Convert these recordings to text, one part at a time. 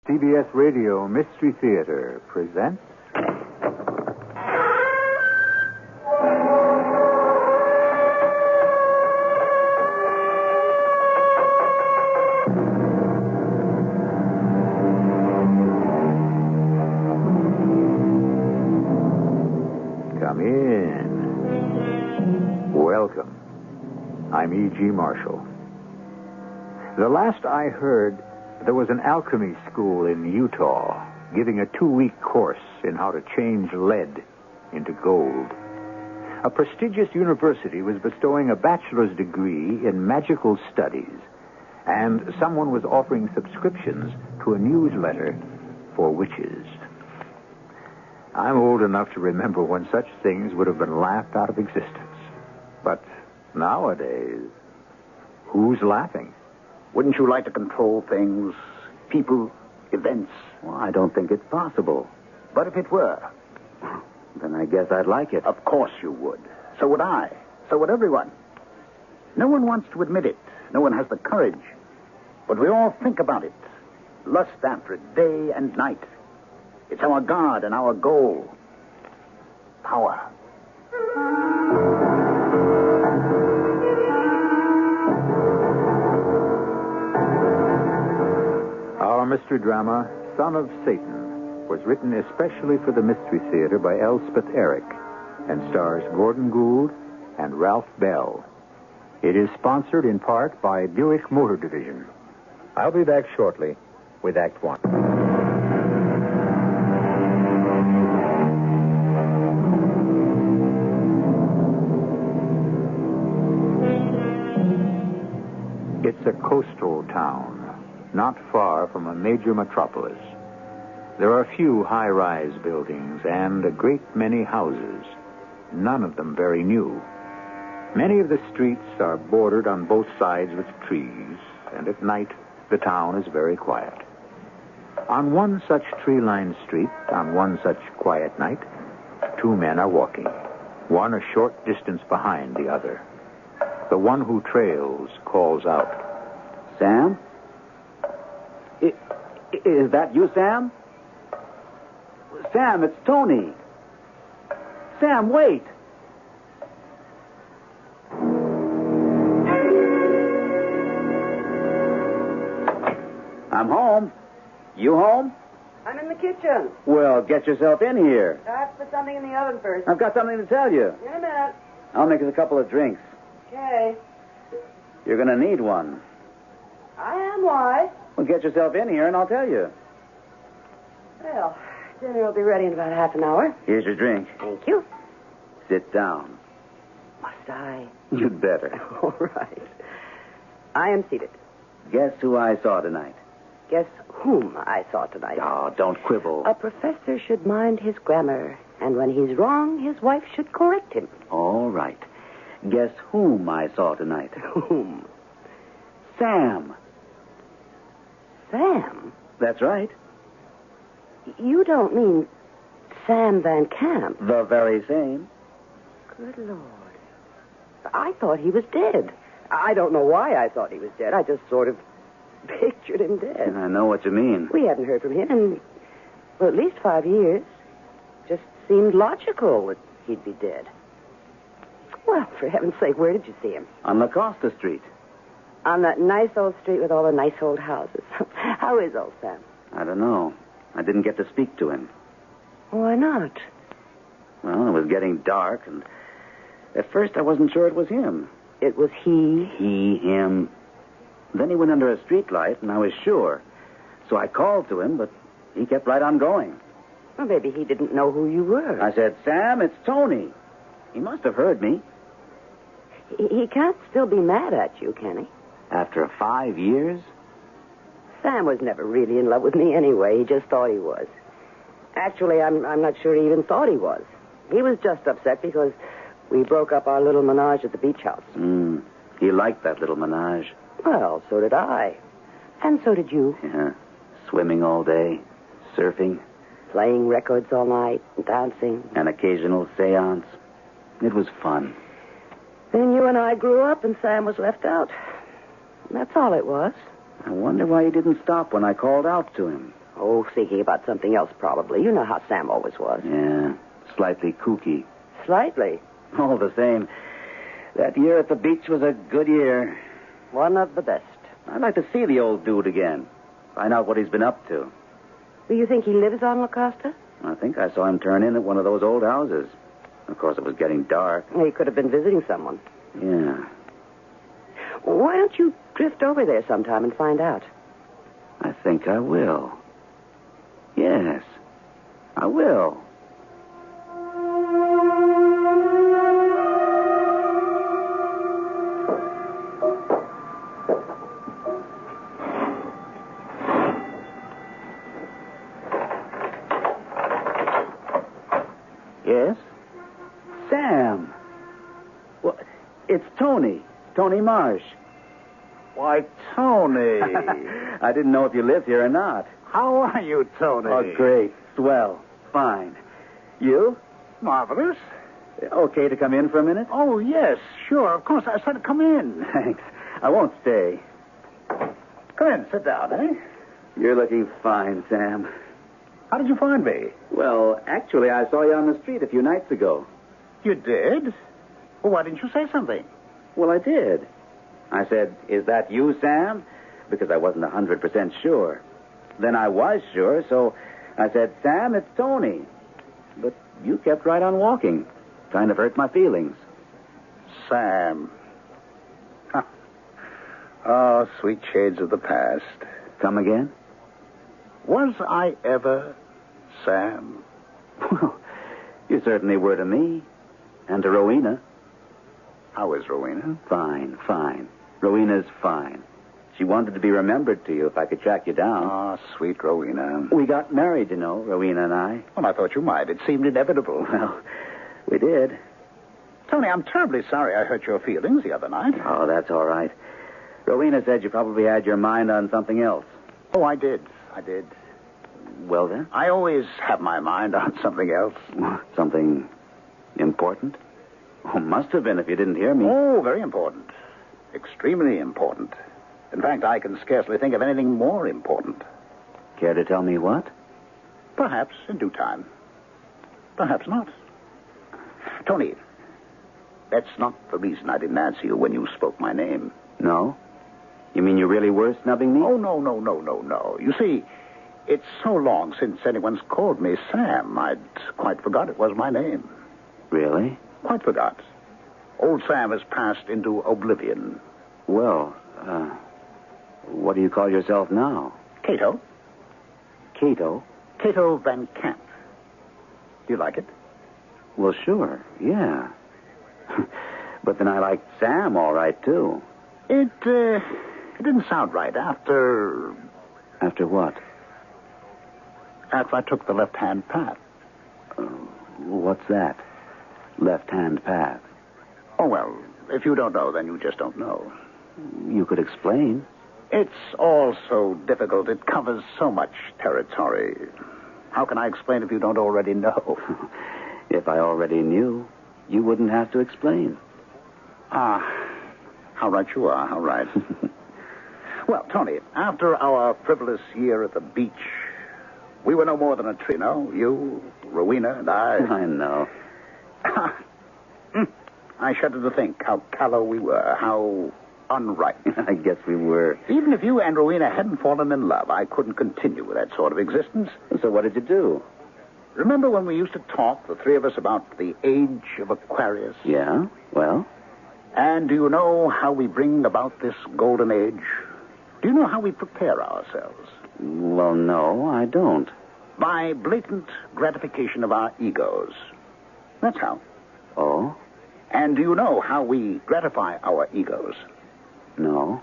CBS Radio Mystery Theater presents... Come in. Welcome. I'm E.G. Marshall. The last I heard, there was an alchemy school in Utah giving a 2-week course in how to change lead into gold. A prestigious university was bestowing a bachelor's degree in magical studies, and someone was offering subscriptions to a newsletter for witches. I'm old enough to remember when such things would have been laughed out of existence. But nowadays, who's laughing? Wouldn't you like to control things, people, events? Well, I don't think it's possible. But if it were? Then I guess I'd like it. Of course you would. So would I. So would everyone. No one wants to admit it. No one has the courage. But we all think about it. Lust after it day and night. It's our God and our goal. Power. Our mystery drama, Son of Satan, was written especially for the Mystery Theater by Elspeth Eric and stars Gordon Gould and Ralph Bell. It is sponsored in part by Buick Motor Division. I'll be back shortly with Act One. It's a coastal town, not far from a major metropolis. There are few high-rise buildings and a great many houses, none of them very new. Many of the streets are bordered on both sides with trees, and at night the town is very quiet. On one such tree-lined street, on one such quiet night, 2 men are walking, one a short distance behind the other. The one who trails calls out, Sam? Is that you, Sam? Sam, it's Tony. Sam, wait. I'm home. You home? I'm in the kitchen. Well, get yourself in here. I have to put something in the oven first. I've got something to tell you. In a minute. I'll make us a couple of drinks. Okay. You're going to need one. I am. Why? Well, get yourself in here and I'll tell you. Well, dinner will be ready in about half an hour. Here's your drink. Thank you. Sit down. Must I? You'd better. All right. I am seated. Guess who I saw tonight? Guess whom I saw tonight. Oh, don't quibble. A professor should mind his grammar, and when he's wrong, his wife should correct him. All right. Guess whom I saw tonight? Whom? Sam. Sam? That's right. You don't mean Sam Van Camp? The very same. Good Lord. I thought he was dead. I don't know why I thought he was dead. I just sort of pictured him dead. I know what you mean. We hadn't heard from him in, well, at least 5 years. Just seemed logical that he'd be dead. Well, for heaven's sake, where did you see him? On La Costa Street. On that nice old street with all the nice old houses. How is old Sam? I don't know. I didn't get to speak to him. Why not? Well, it was getting dark, and at first I wasn't sure it was him. It was he? He, him. Then he went under a streetlight, and I was sure. So I called to him, but he kept right on going. Well, maybe he didn't know who you were. I said, Sam, it's Tony. He must have heard me. He can't still be mad at you, can he? After 5 years? Sam was never really in love with me anyway. He just thought he was. Actually, I'm not sure he even thought he was. He was just upset because we broke up our little menage at the beach house. He liked that little menage. Well, so did I. And so did you. Yeah. Swimming all day, surfing. Playing records all night, dancing. An occasional seance. It was fun. Then you and I grew up and Sam was left out. That's all it was. I wonder why he didn't stop when I called out to him. Oh, thinking about something else, probably. You know how Sam always was. Yeah, slightly kooky. Slightly. All the same, that year at the beach was a good year. One of the best. I'd like to see the old dude again. Find out what he's been up to. Do you think he lives on La Costa? I think I saw him turn in at one of those old houses. Of course, it was getting dark. He could have been visiting someone. Yeah. Why don't you drift over there sometime and find out? I think I will. Yes, I will. Yes? Sam. Well, it's Tony. Tony Marsh. Why, Tony. I didn't know if you lived here or not. How are you, Tony? Oh, great. Swell. Fine. You? Marvelous. Okay to come in for a minute? Oh, yes, sure. Of course. I said come in. Thanks. I won't stay. Come in. Sit down, eh? You're looking fine, Sam. How did you find me? Well, actually, I saw you on the street a few nights ago. You did? Well, why didn't you say something? Well, I did. I said, "Is that you, Sam?" Because I wasn't 100% sure. Then I was sure, so I said, "Sam, it's Tony." But you kept right on walking. Kind of hurt my feelings. Sam. Huh. Oh, sweet shades of the past. Come again? Was I ever Sam? Well, you certainly were to me. And to Rowena. How is Rowena? Fine, fine. Rowena's fine. She wanted to be remembered to you if I could track you down. Oh, sweet Rowena. We got married, you know, Rowena and I. Well, I thought you might. It seemed inevitable. Well, we did. Tony, I'm terribly sorry I hurt your feelings the other night. Oh, that's all right. Rowena said you probably had your mind on something else. Oh, I did. Well, then? I always have my mind on something else. Something important? Oh, must have been if you didn't hear me. Oh, very important. Extremely important. In fact, I can scarcely think of anything more important. Care to tell me what? Perhaps in due time. Perhaps not. Tony, that's not the reason I didn't answer you when you spoke my name. No? You mean you really were snubbing me? Oh, no. You see, it's so long since anyone's called me Sam, I'd quite forgot it was my name. Really? Quite forgot. Old Sam has passed into oblivion. Well, what do you call yourself now? Cato. Cato? Cato Van Camp. Do you like it? Well, sure, yeah. But then I liked Sam all right, too. It didn't sound right after... After what? After I took the left-hand path. What's that? Left-hand path. Oh, well, if you don't know, then you just don't know. You could explain. It's all so difficult. It covers so much territory. How can I explain if you don't already know? If I already knew, you wouldn't have to explain. Ah, how right you are, how right. Well, Tony, after our frivolous year at the beach, we were no more than a tree, no? You, Rowena, and I. I know. I shudder to think how callow we were, how unripe. I guess we were. Even if you and Rowena hadn't fallen in love, I couldn't continue with that sort of existence. So what did you do? Remember when we used to talk, the three of us, about the age of Aquarius? Yeah? Well? And do you know how we bring about this golden age? Do you know how we prepare ourselves? Well, no, I don't. By blatant gratification of our egos. That's how. Oh? And do you know how we gratify our egos? No.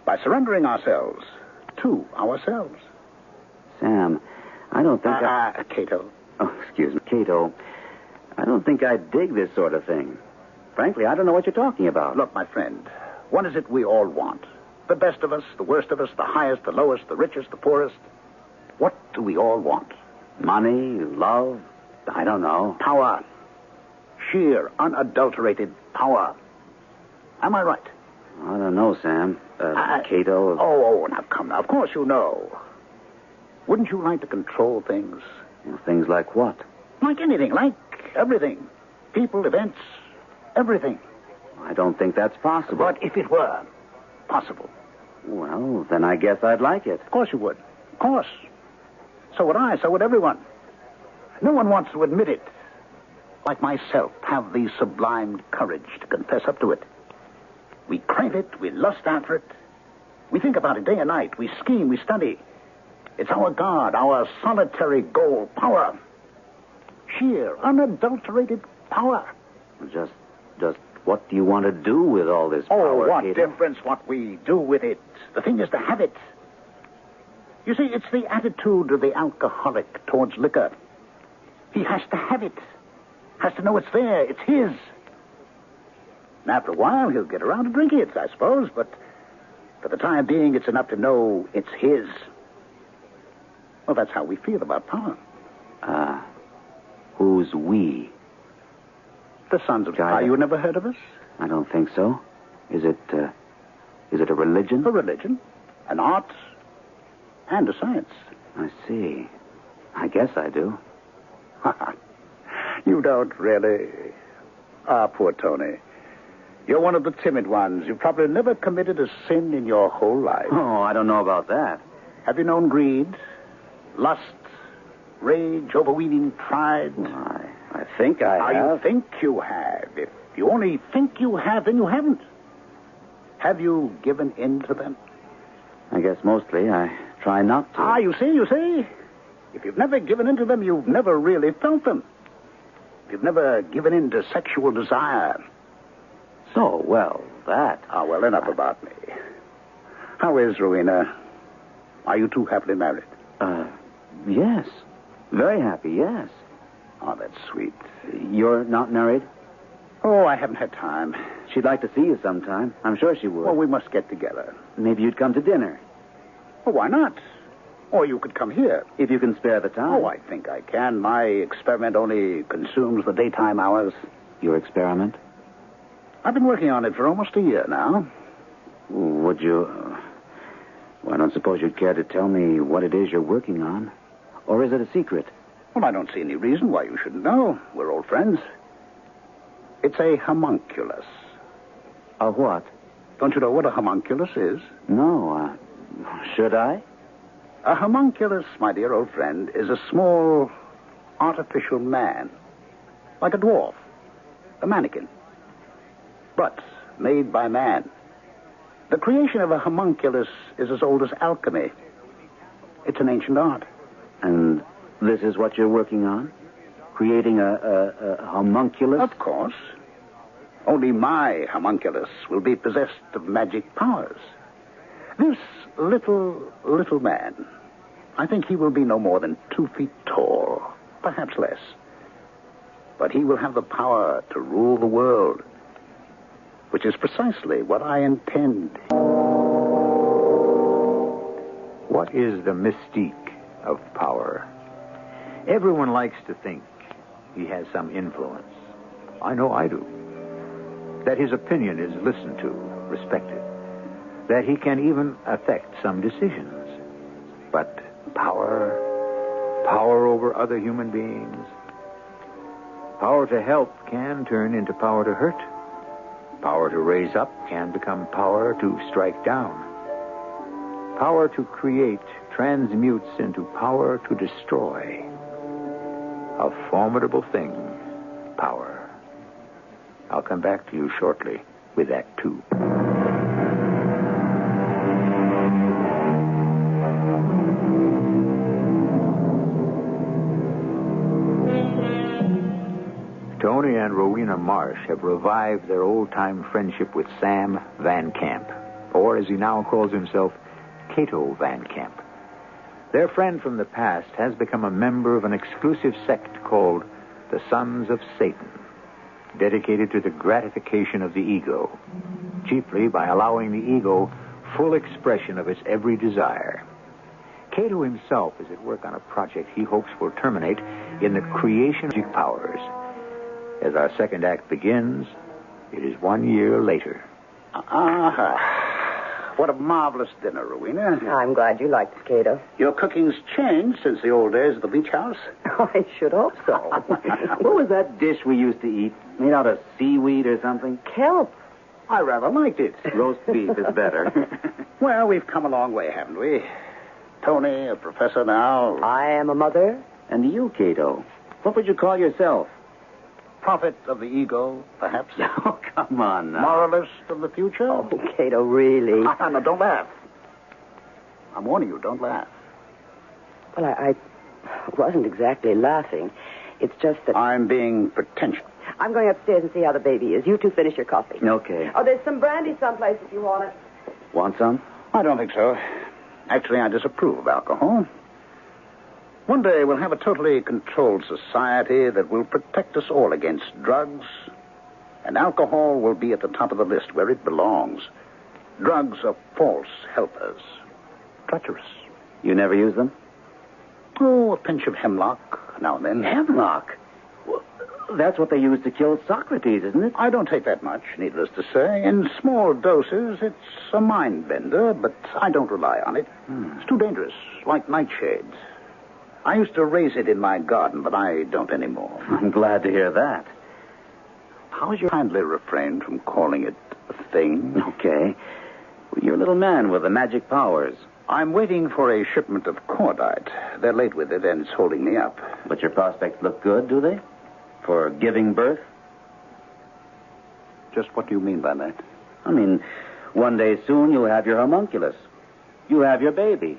By surrendering ourselves to ourselves. Sam, I don't think Cato. Oh, excuse me, Cato. I don't think I dig this sort of thing. Frankly, I don't know what you're talking about. Look, my friend, what is it we all want? The best of us, the worst of us, the highest, the lowest, the richest, the poorest. What do we all want? Money, love, I don't know. Power. Sheer, unadulterated power. Am I right? I don't know, Sam. Cato. Oh, now come now. Of course you know. Wouldn't you like to control things? Well, things like what? Like anything, like everything. People, events, everything. I don't think that's possible. But if it were possible. Well, then I guess I'd like it. Of course you would. Of course. So would I, so would everyone. No one wants to admit it. Like myself, have the sublime courage to confess up to it. We crave it, we lust after it. We think about it day and night. We scheme, we study. It's our God, our solitary goal, power. Sheer, unadulterated power. Just what do you want to do with all this power, Oh, what Cato? difference what we do with it. The thing is to have it. You see, it's the attitude of the alcoholic towards liquor. He has to have it. Has to know it's there. It's his. And after a while, he'll get around to drinking it, I suppose. But for the time being, it's enough to know it's his. Well, that's how we feel about power. Who's we? The sons of Gaia. You never heard of us? I don't think so. Is it a religion? A religion, an art, and a science. I see. I guess I do. You don't really. Ah, poor Tony. You're one of the timid ones. You've probably never committed a sin in your whole life. Oh, I don't know about that. Have you known greed, lust, rage, overweening pride? I think I have. You think you have. If you only think you have, then you haven't. Have you given in to them? I guess mostly I try not to. You see? If you've never given in to them, you've never really felt them. You've never given in to sexual desire. So, well, that. Well, enough about me. How is Rowena? Are you two happily married? Yes. Very happy, yes. Oh, that's sweet. You're not married? Oh, I haven't had time. She'd like to see you sometime. I'm sure she would. Well, we must get together. Maybe you'd come to dinner. Well, why not? Or you could come here. If you can spare the time. Oh, I think I can. My experiment only consumes the daytime hours. Your experiment? I've been working on it for almost a year now. Would you... Well, I don't suppose you'd care to tell me what it is you're working on. Or is it a secret? Well, I don't see any reason why you shouldn't know. We're old friends. It's a homunculus. A what? Don't you know what a homunculus is? No, should I? A homunculus, my dear old friend, is a small artificial man. Like a dwarf. A mannequin. But made by man. The creation of a homunculus is as old as alchemy. It's an ancient art. And this is what you're working on? Creating a homunculus? Of course. Only my homunculus will be possessed of magic powers. This little man, I think he will be no more than 2 feet tall, perhaps less. But he will have the power to rule the world, which is precisely what I intend. What is the mystique of power? Everyone likes to think he has some influence. I know I do. That his opinion is listened to, respected. That he can even affect some decisions. But power over other human beings, power to help can turn into power to hurt. Power to raise up can become power to strike down. Power to create transmutes into power to destroy. A formidable thing, power. I'll come back to you shortly with Act 2. Tony and Rowena Marsh have revived their old-time friendship with Sam Van Camp, or as he now calls himself, Cato Van Camp. Their friend from the past has become a member of an exclusive sect called the Sons of Satan, dedicated to the gratification of the ego, chiefly by allowing the ego full expression of its every desire. Cato himself is at work on a project he hopes will terminate in the creation of magic powers. As our second act begins, it is 1 year later. What a marvelous dinner, Rowena. I'm glad you liked it, Cato. Your cooking's changed since the old days at the beach house. Oh, I should hope so. What was that dish we used to eat? Made out of seaweed or something? Kelp. I rather liked it. Roast beef is better. Well, we've come a long way, haven't we? Tony, a professor now. I am a mother. And you, Cato, what would you call yourself? Prophet of the ego, perhaps. Oh, come on now. Moralist of the future. Oh, Cato, really? No, don't laugh. I'm warning you, don't laugh. Well, I wasn't exactly laughing. It's just that... I'm being pretentious. I'm going upstairs and see how the baby is. You two finish your coffee. Okay. Oh, there's some brandy someplace if you want it. Want some? I don't think so. Actually, I disapprove of alcohol. One day we'll have a totally controlled society that will protect us all against drugs, and alcohol will be at the top of the list where it belongs. Drugs are false helpers, treacherous. You never use them? Oh, a pinch of hemlock now and then. Hemlock? Well, that's what they used to kill Socrates, isn't it? I don't take that much, needless to say. In small doses, it's a mind bender, but I don't rely on it. It's too dangerous, like nightshades. I used to raise it in my garden, but I don't anymore. I'm glad to hear that. How would you kindly refrain from calling it a thing? Okay. You're a little man with the magic powers. I'm waiting for a shipment of cordite. They're late with it, and it's holding me up. But your prospects look good, do they? For giving birth? Just what do you mean by that? I mean, one day soon you'll have your homunculus. You have your baby.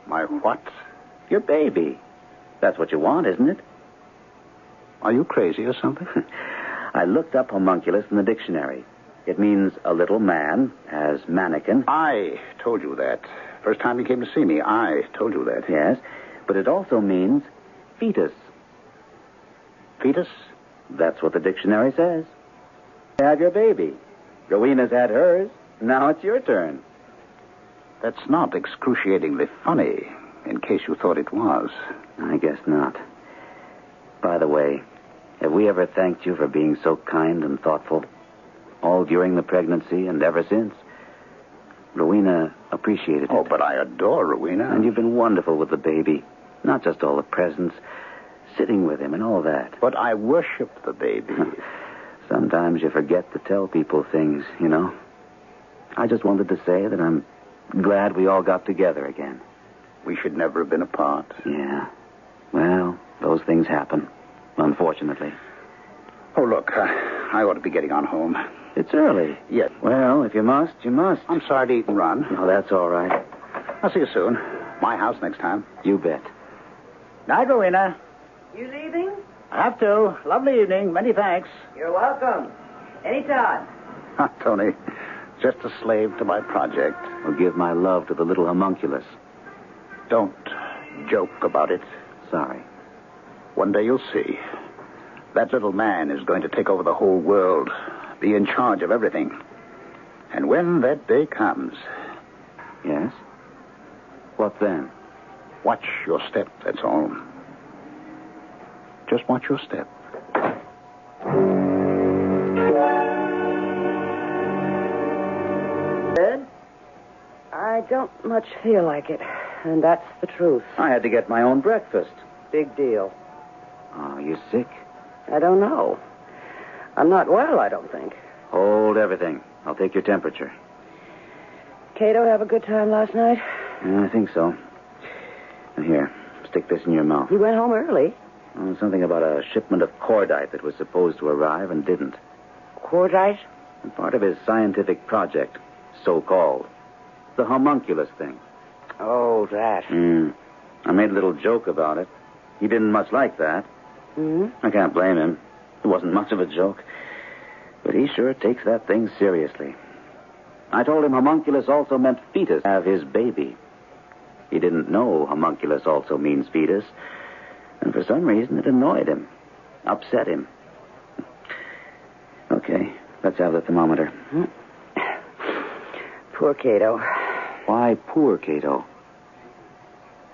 My what? Your baby. That's what you want, isn't it? Are you crazy or something? I looked up homunculus in the dictionary. It means a little man, as mannequin. I told you that. First time you came to see me, I told you that. Yes, but it also means fetus. Fetus? That's what the dictionary says. You have your baby. Rowena's had hers. Now it's your turn. That's not excruciatingly funny, in case you thought it was. I guess not. By the way, have we ever thanked you for being so kind and thoughtful? All during the pregnancy and ever since. Rowena appreciated it. Oh, but I adore Rowena. And you've been wonderful with the baby. Not just all the presents, sitting with him and all that. But I worship the baby. Sometimes you forget to tell people things, you know. I just wanted to say that I'm glad we all got together again. We should never have been apart. Yeah. Well, those things happen, unfortunately. Oh, look, I ought to be getting on home. It's early. Yes. Well, if you must, you must. I'm sorry to eat and run. No, that's all right. I'll see you soon. My house next time. You bet. Night, Rowena. You leaving? I have to. Lovely evening. Many thanks. You're welcome. Anytime. Tony, just a slave to my project. I'll give my love to the little homunculus. Don't joke about it. Sorry. One day you'll see. That little man is going to take over the whole world, be in charge of everything. And when that day comes... Yes? What then? Watch your step, that's all. Just watch your step. Ed? I don't much feel like it, and that's the truth. I had to get my own breakfast. Big deal. Oh, you sick? I don't know. I'm not well, I don't think. Hold everything. I'll take your temperature. Cato have a good time last night? Yeah, I think so. Now, here, stick this in your mouth. He went home early. Oh, something about a shipment of cordite that was supposed to arrive and didn't. Cordite? Part of his scientific project, so-called. The homunculus thing. Oh, that. I made a little joke about it. He didn't much like that. Hmm? I can't blame him. It wasn't much of a joke. But he sure takes that thing seriously. I told him homunculus also meant fetus, have his baby. He didn't know homunculus also means fetus. And for some reason, it annoyed him. Upset him. Okay, let's have the thermometer. Poor Cato. Why poor Cato?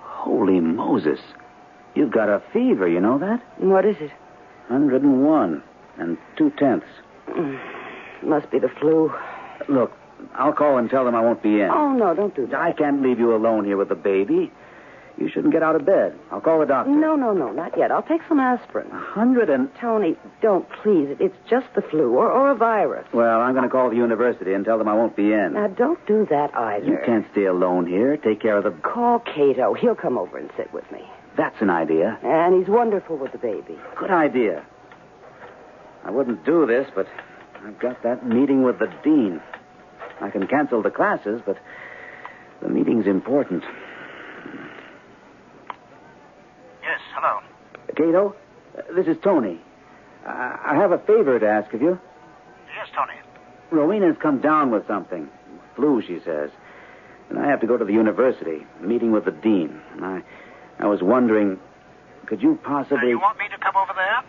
Holy Moses. You've got a fever, you know that? What is it? 101 and 2/10. Must be the flu. Look, I'll call and tell them I won't be in. Oh, no, don't do that. I can't leave you alone here with the baby. You shouldn't get out of bed. I'll call the doctor. No, not yet. I'll take some aspirin. 100 and... Tony, don't, please. It's just the flu or a virus. Well, I'm going to call the university and tell them I won't be in. Now, don't do that either. You can't stay alone here. Take care of the... Call Cato. He'll come over and sit with me. That's an idea. And he's wonderful with the baby. Good idea. I wouldn't do this, but I've got that meeting with the dean. I can cancel the classes, but the meeting's important. Yes, hello. Cato, this is Tony. I have a favor to ask of you. Yes, Tony. Rowena's come down with something. Flu, she says. And I have to go to the university, meeting with the dean. And I was wondering, could you possibly... You want me to come over there?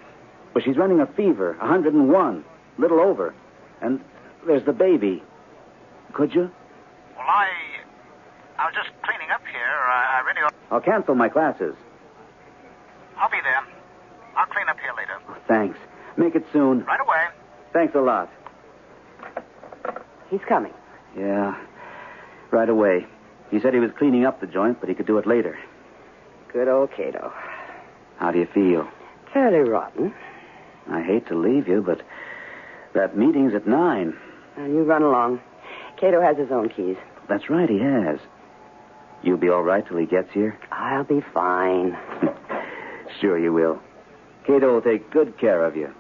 Well, she's running a fever, 101, little over. And there's the baby. Could you? Well, I was just cleaning up here. I really ought... I'll cancel my classes. I'll be there. I'll clean up here later. Oh, thanks. Make it soon. Right away. Thanks a lot. He's coming. Yeah, right away. He said he was cleaning up the joint, but he could do it later. Good old Cato. How do you feel? Fairly rotten. I hate to leave you, but that meeting's at 9. Now, you run along. Cato has his own keys. That's right, he has. You'll be all right till he gets here? I'll be fine. Sure you will. Cato will take good care of you.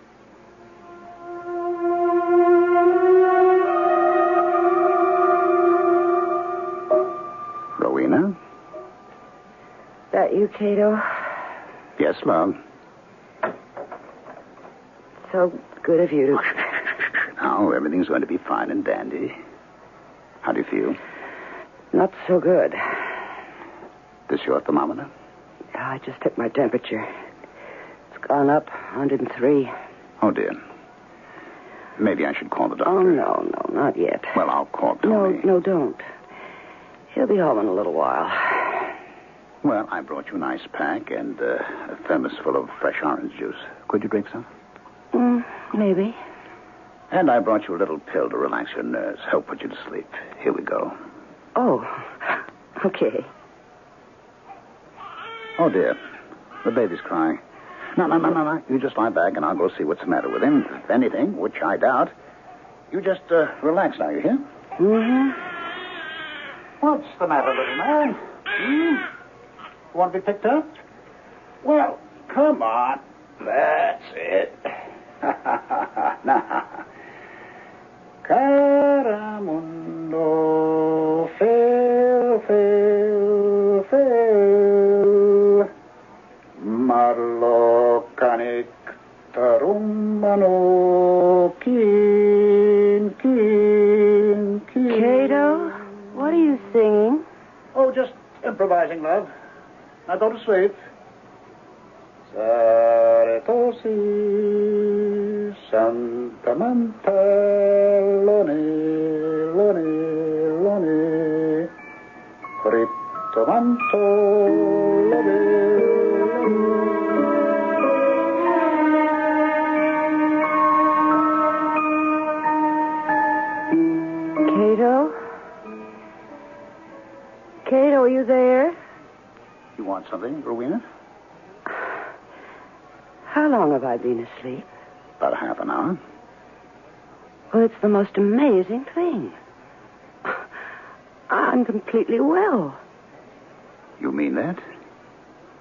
Rowena? That you, Cato? Yes, love. So good of you to... Now, everything's going to be fine and dandy. How do you feel? Not so good. This your thermometer? I just took my temperature. It's gone up 103. Oh, dear. Maybe I should call the doctor. Oh, no, not yet. Well, I'll call Tony. No, don't. He'll be home in a little while. Well, I brought you an ice pack and a thermos full of fresh orange juice. Could you drink some? Maybe. And I brought you a little pill to relax your nerves, help put you to sleep. Here we go. Oh, okay. Oh, dear. The baby's crying. No. You just lie back and I'll go see what's the matter with him. If anything, which I doubt, you just relax now, you hear? Mm-hmm. What's the matter, little man? You want to be picked up? Well, come on. That's it. Now. Caramundo, fail. Marlo canik tarumano, keen. Cato, what are you singing? Oh, just improvising, love. Now go to sleep. Saretosi, Santa Manta, Lone, Criptomanto, Cato, are you there? You want something, Rowena? How long have I been asleep? About half an hour. Well, it's the most amazing thing. I'm completely well. You mean that?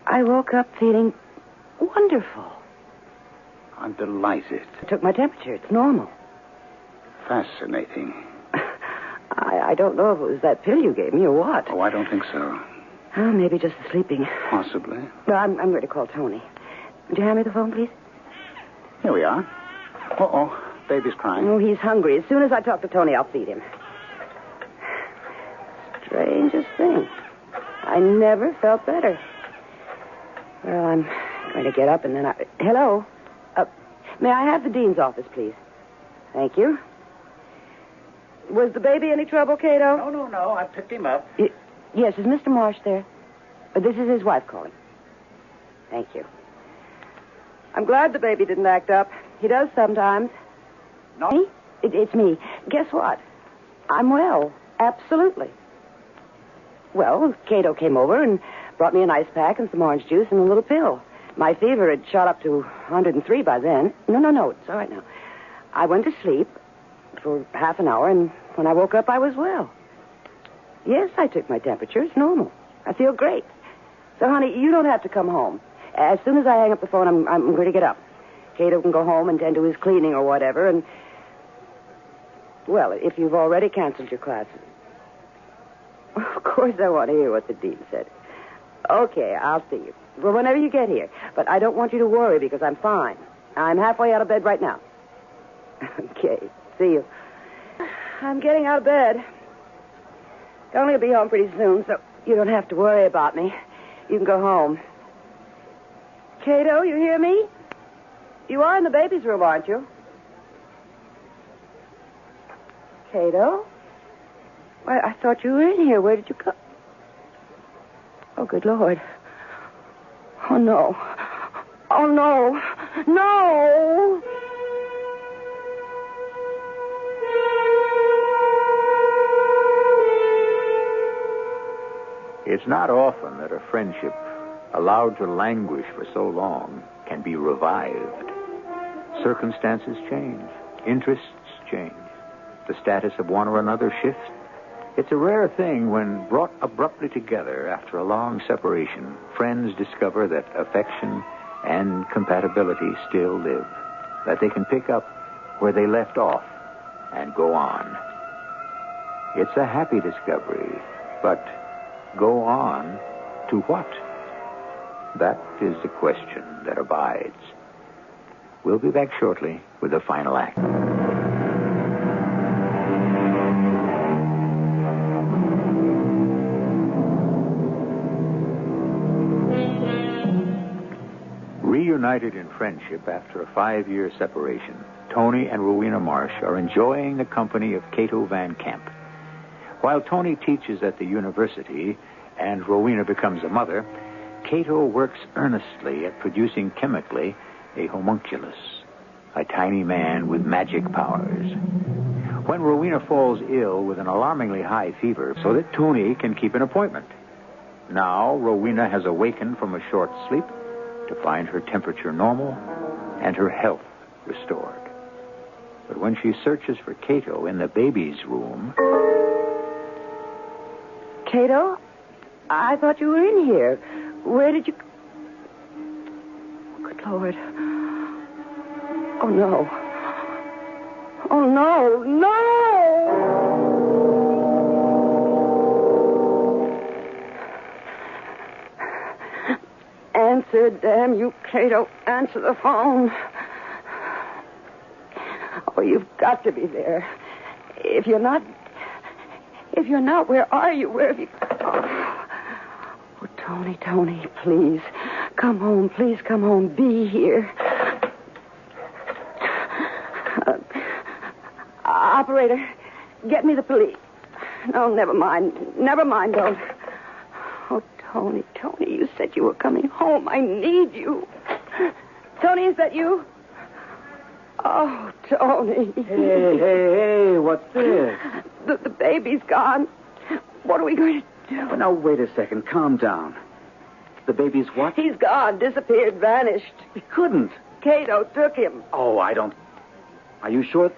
I woke up feeling wonderful. I'm delighted. I took my temperature. It's normal. Fascinating. I don't know if it was that pill you gave me or what. Oh, I don't think so. Oh, maybe just the sleeping. Possibly. No, I'm going to call Tony. Would you hand me the phone, please? Here we are. Uh-oh. Baby's crying. Oh, he's hungry. As soon as I talk to Tony, I'll feed him. Strangest thing. I never felt better. Well, I'm going to get up and then I... Hello? May I have the dean's office, please? Thank you. Was the baby any trouble, Cato? No. I picked him up. Yes, is Mr. Marsh there? This is his wife calling. Thank you. I'm glad the baby didn't act up. He does sometimes. No? Me? It's me. Guess what? I'm well. Absolutely. Well, Cato came over and brought me an ice pack and some orange juice and a little pill. My fever had shot up to 103 by then. No, it's all right now. I went to sleep for half an hour, and when I woke up, I was well. Yes, I took my temperature. It's normal. I feel great. So, honey, you don't have to come home. As soon as I hang up the phone, I'm going to get up. Cato can go home and tend to his cleaning or whatever, and... Well, if you've already canceled your classes. Of course I want to hear what the dean said. Okay, I'll see you. Well, whenever you get here. But I don't want you to worry because I'm fine. I'm halfway out of bed right now. Okay, see you. I'm getting out of bed. Tony will be home pretty soon, so you don't have to worry about me. You can go home. Cato, you hear me? You are in the baby's room, aren't you? Cato? Why, I thought you were in here. Where did you go? Oh, good Lord. Oh, no. Oh, no. No! It's not often that a friendship allowed to languish for so long can be revived. Circumstances change. Interests change. The status of one or another shifts. It's a rare thing when brought abruptly together after a long separation, friends discover that affection and compatibility still live, that they can pick up where they left off and go on. It's a happy discovery, but go on to what? That is the question that abides. We'll be back shortly with the final act. Reunited in friendship after a 5-year separation, Tony and Rowena Marsh are enjoying the company of Cato Van Camp. While Tony teaches at the university and Rowena becomes a mother, Cato works earnestly at producing chemically a homunculus, a tiny man with magic powers. When Rowena falls ill with an alarmingly high fever so that Tony can keep an appointment. Now, Rowena has awakened from a short sleep to find her temperature normal and her health restored. But when she searches for Cato in the baby's room... Cato, I thought you were in here. Where did you... Good Lord. Oh, no. Oh, no, no! Answer, damn you, Cato. Answer the phone. Oh, you've got to be there. If you're not, where are you? Where have you... Oh, Tony, please. Come home, please come home. Be here. Operator, get me the police. No, never mind, don't. Oh, Tony, you said you were coming home. I need you. Tony, is that you? Oh, Tony. Hey, what's this? The baby's gone. What are we going to do? Oh, now, wait a second. Calm down. The baby's what? He's gone, disappeared, vanished. He couldn't. Cato took him. Oh, I don't... Are you sure?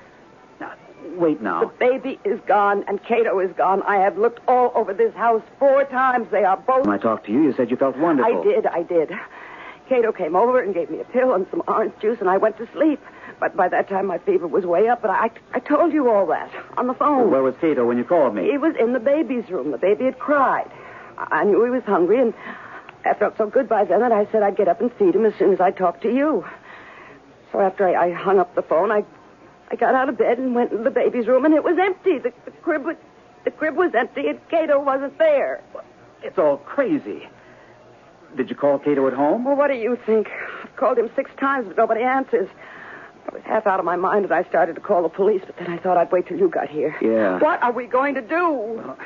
Now, wait now. The baby is gone, and Cato is gone. I have looked all over this house 4 times. They are both... When I talked to you, you said you felt wonderful. I did. Cato came over and gave me a pill and some orange juice, and I went to sleep. But by that time, my fever was way up, but I told you all that on the phone. Well, where was Cato when you called me? He was in the baby's room. The baby had cried. I knew he was hungry, and I felt so good by then that I said I'd get up and feed him as soon as I talked to you. So after I hung up the phone, I got out of bed and went into the baby's room, and it was empty. The crib was empty, and Cato wasn't there. It's all crazy. Did you call Cato at home? Well, what do you think? I've called him 6 times, but nobody answers. I was half out of my mind, and I started to call the police, but then I thought I'd wait till you got here. Yeah. What are we going to do? Well,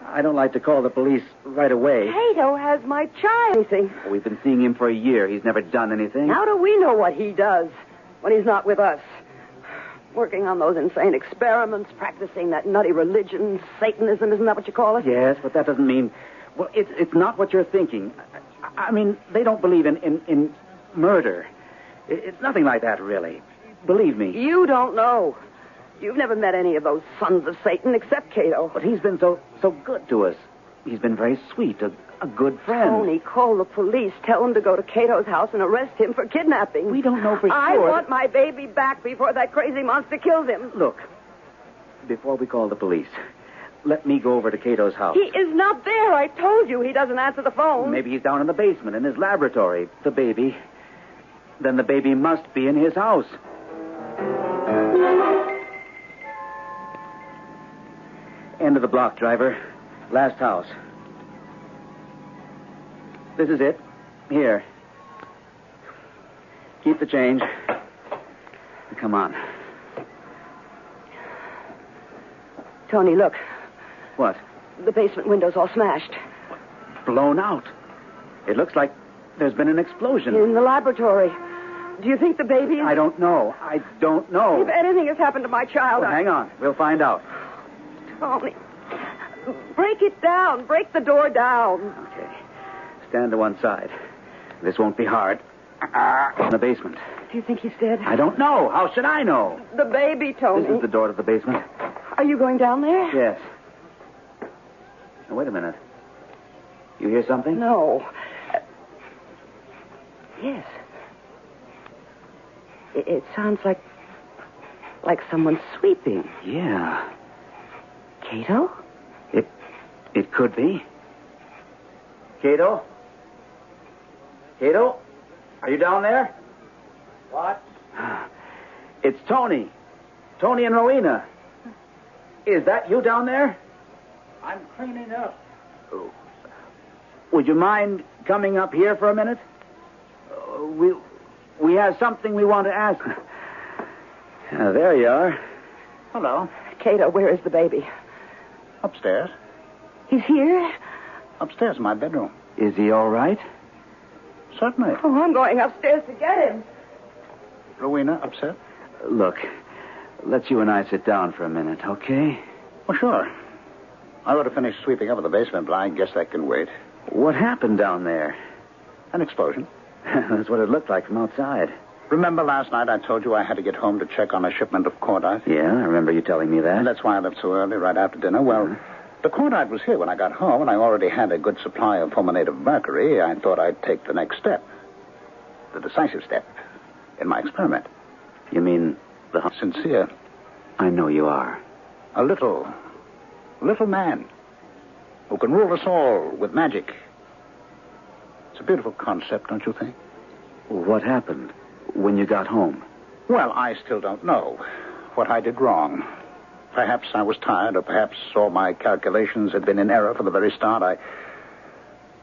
I don't like to call the police right away. Cato has my child. Anything? We've been seeing him for a year. He's never done anything. How do we know what he does when he's not with us? Working on those insane experiments, practicing that nutty religion, Satanism, isn't that what you call it? Yes, but that doesn't mean... Well, it's not what you're thinking. I mean, they don't believe in murder. It's nothing like that, really. Believe me. You don't know. You've never met any of those sons of Satan except Cato. But he's been so good to us. He's been very sweet, a good friend. Tony, call the police. Tell them to go to Cato's house and arrest him for kidnapping. We don't know for sure. I want my baby back before that crazy monster kills him. Look, before we call the police, let me go over to Cato's house. He is not there. I told you he doesn't answer the phone. Maybe he's down in the basement in his laboratory. The baby. Then the baby must be in his house. End of the block, driver. Last house. This is it. Here. Keep the change. Come on. Tony, look. What? The basement window's all smashed. Blown out. It looks like there's been an explosion. In the laboratory. Do you think the baby is... I don't know. I don't know. If anything has happened to my child, Well, hang on. We'll find out. Tony, break it down. Break the door down. Okay. Stand to one side. This won't be hard. In the basement. Do you think he's dead? I don't know. How should I know? The baby, Tony. This is the door to the basement. Are you going down there? Yes. Now, wait a minute. You hear something? No. Yes. It sounds like someone sweeping. Yeah. Cato? It could be. Cato? Cato? Are you down there? What? It's Tony. Tony and Rowena. Is that you down there? I'm cleaning up. Would you mind coming up here for a minute? We have something we want to ask. There you are. Hello. Cato, where is the baby? Upstairs. He's here? Upstairs in my bedroom. Is he all right? Certainly. Oh, I'm going upstairs to get him. Rowena, upset? Look, let's you and I sit down for a minute, okay? Well, sure. I ought to finish sweeping up in the basement, but I guess that can wait. What happened down there? An explosion. That's what it looked like from outside. Remember last night I told you I had to get home to check on a shipment of cordite? Yeah, I remember you telling me that. And that's why I left so early, right after dinner. Well, the cordite was here when I got home, and I already had a good supply of fulminate of mercury. I thought I'd take the next step. The decisive step in my experiment. You mean the... Sincere. I know you are. A little man who can rule us all with magic. It's a beautiful concept, don't you think? What happened when you got home? Well, I still don't know what I did wrong. Perhaps I was tired, or perhaps all my calculations had been in error from the very start.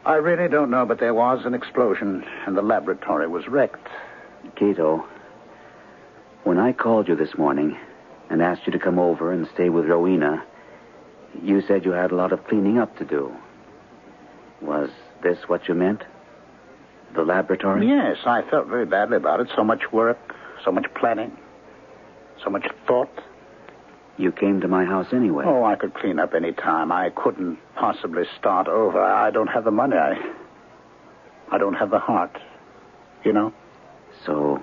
I really don't know, but there was an explosion, and the laboratory was wrecked. Cato, when I called you this morning and asked you to come over and stay with Rowena, you said you had a lot of cleaning up to do. Was this what you meant? The laboratory? Yes, I felt very badly about it. So much work, so much planning, so much thought. You came to my house anyway. Oh, I could clean up any time. I couldn't possibly start over. I don't have the money. I don't have the heart. You know? So,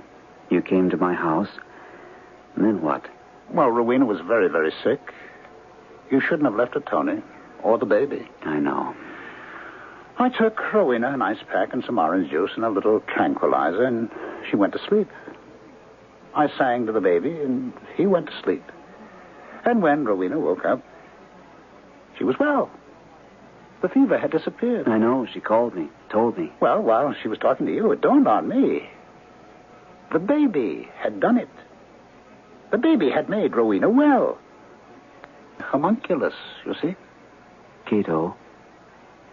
you came to my house, and then what? Well, Rowena was very, very sick. You shouldn't have left her, Tony, or the baby. I know. I took Rowena an ice pack and some orange juice and a little tranquilizer, and she went to sleep. I sang to the baby, and he went to sleep. And when Rowena woke up, she was well. The fever had disappeared. I know. She called me, told me. Well, while she was talking to you, it dawned on me. The baby had done it. The baby had made Rowena well. Homunculus, you see? Cato,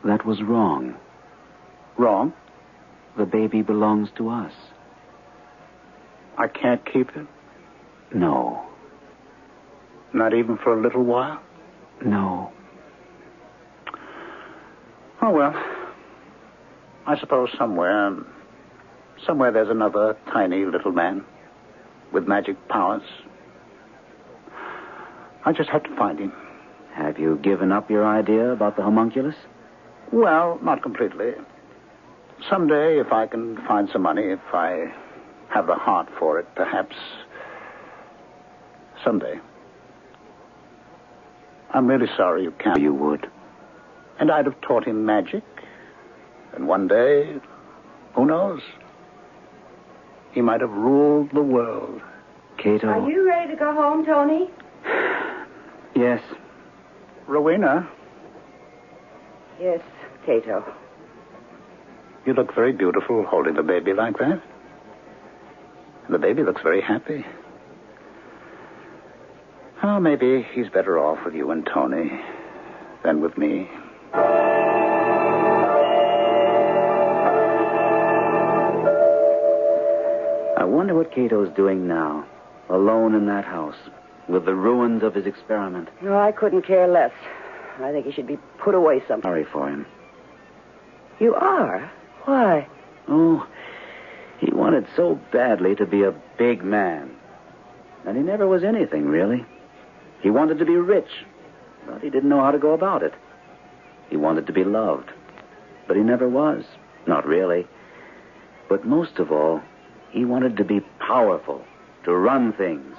that was wrong. Wrong? The baby belongs to us. I can't keep it? No. Not even for a little while? No. Oh, well. I suppose somewhere there's another tiny little man with magic powers I just have to find him. Have you given up your idea about the homunculus? Well, not completely. Someday, if I can find some money, if I have the heart for it, perhaps. Someday. I'm really sorry you can't. You would. And I'd have taught him magic. And one day, who knows? He might have ruled the world. Cato. Are you ready to go home, Tony? Yes. Rowena, Yes, Cato. you look very beautiful holding the baby like that. The baby looks very happy. Oh, maybe he's better off with you and Tony than with me. I wonder what Cato's doing now, alone in that house, with the ruins of his experiment. No, I couldn't care less. I think he should be put away sometime. Sorry for him. You are? Why? Oh, he wanted so badly to be a big man. And he never was anything, really. He wanted to be rich, but he didn't know how to go about it. He wanted to be loved, but he never was. Not really. But most of all, he wanted to be powerful, to run things.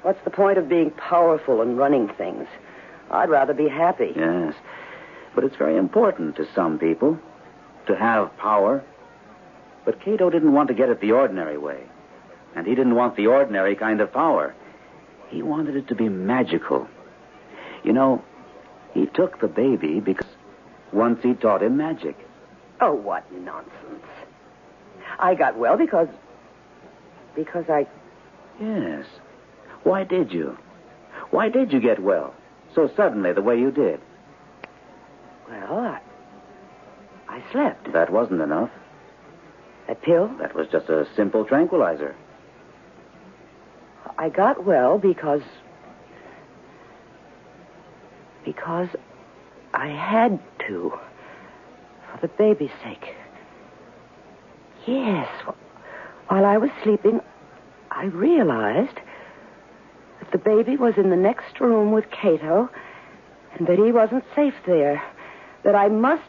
What's the point of being powerful and running things? I'd rather be happy. Yes, but it's very important to some people to have power. But Cato didn't want to get it the ordinary way. And he didn't want the ordinary kind of power. He wanted it to be magical. You know, he took the baby because once he taught him magic. Oh, what nonsense. I got well because I... Yes. Why did you? Why did you get well so suddenly the way you did? Well, I slept. That wasn't enough. That pill? That was just a simple tranquilizer. I got well because I had to. For the baby's sake. Yes. While I was sleeping, I realized that the baby was in the next room with Cato and that he wasn't safe there. That I must...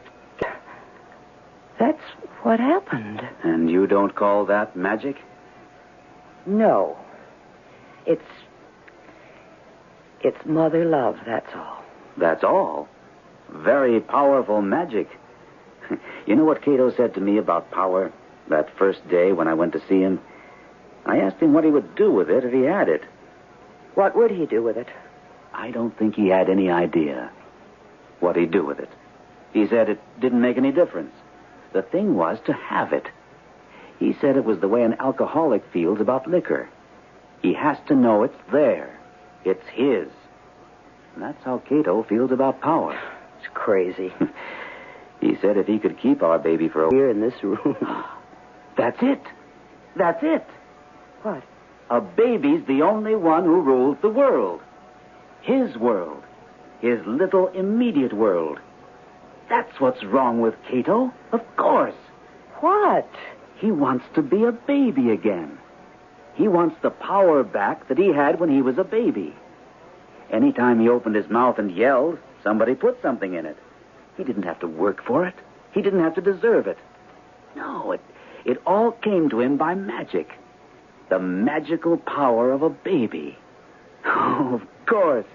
That's what happened. And you don't call that magic? No. It's mother love, that's all. That's all? Very powerful magic. You know what Cato said to me about power that first day when I went to see him? I asked him what he would do with it if he had it. What would he do with it? I don't think he had any idea what he'd do with it. He said it didn't make any difference. The thing was to have it. He said it was the way an alcoholic feels about liquor. He has to know it's there. It's his. And that's how Cato feels about power. It's crazy. He said if he could keep our baby for a Here in this room. That's it. That's it. What? A baby's the only one who rules the world. His world. His little immediate world. That's what's wrong with Cato. Of course. What? He wants to be a baby again. He wants the power back that he had when he was a baby. Anytime he opened his mouth and yelled, somebody put something in it. He didn't have to work for it. He didn't have to deserve it. No, it all came to him by magic. The magical power of a baby. Oh, of course.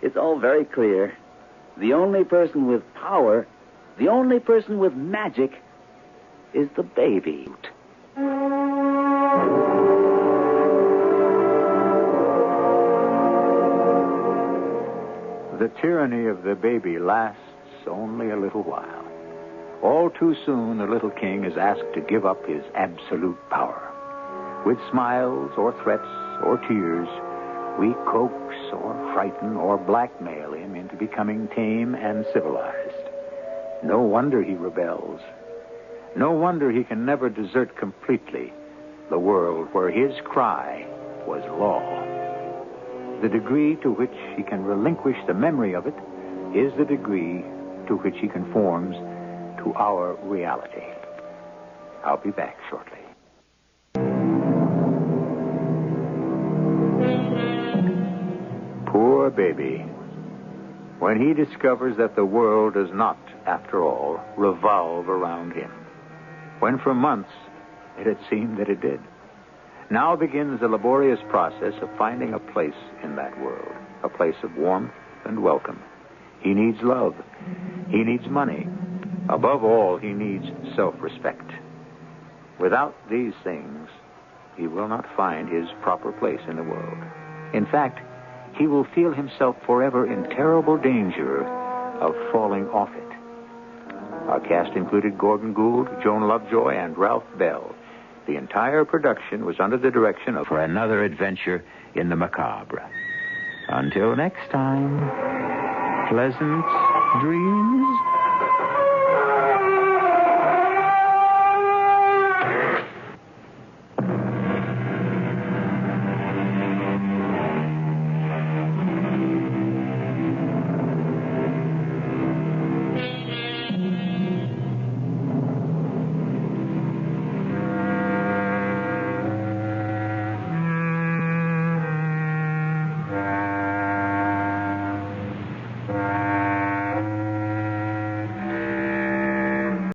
It's all very clear. The only person with power, the only person with magic, is the baby. The tyranny of the baby lasts only a little while. All too soon, the little king is asked to give up his absolute power. With smiles or threats or tears, we coax or frighten or blackmail him into becoming tame and civilized. No wonder he rebels. No wonder he can never desert completely the world where his cry was law. The degree to which he can relinquish the memory of it is the degree to which he conforms to our reality. I'll be back shortly. Poor baby. When he discovers that the world does not, after all, revolve around him. When for months it had seemed that it did. Now begins the laborious process of finding a place in that world, a place of warmth and welcome. He needs love. He needs money. Above all, he needs self-respect. Without these things, he will not find his proper place in the world. In fact, he will feel himself forever in terrible danger of falling off it. Our cast included Gordon Gould, Joan Lovejoy, and Ralph Bell. The entire production was under the direction of... For another adventure in the macabre. Until next time, pleasant dreams.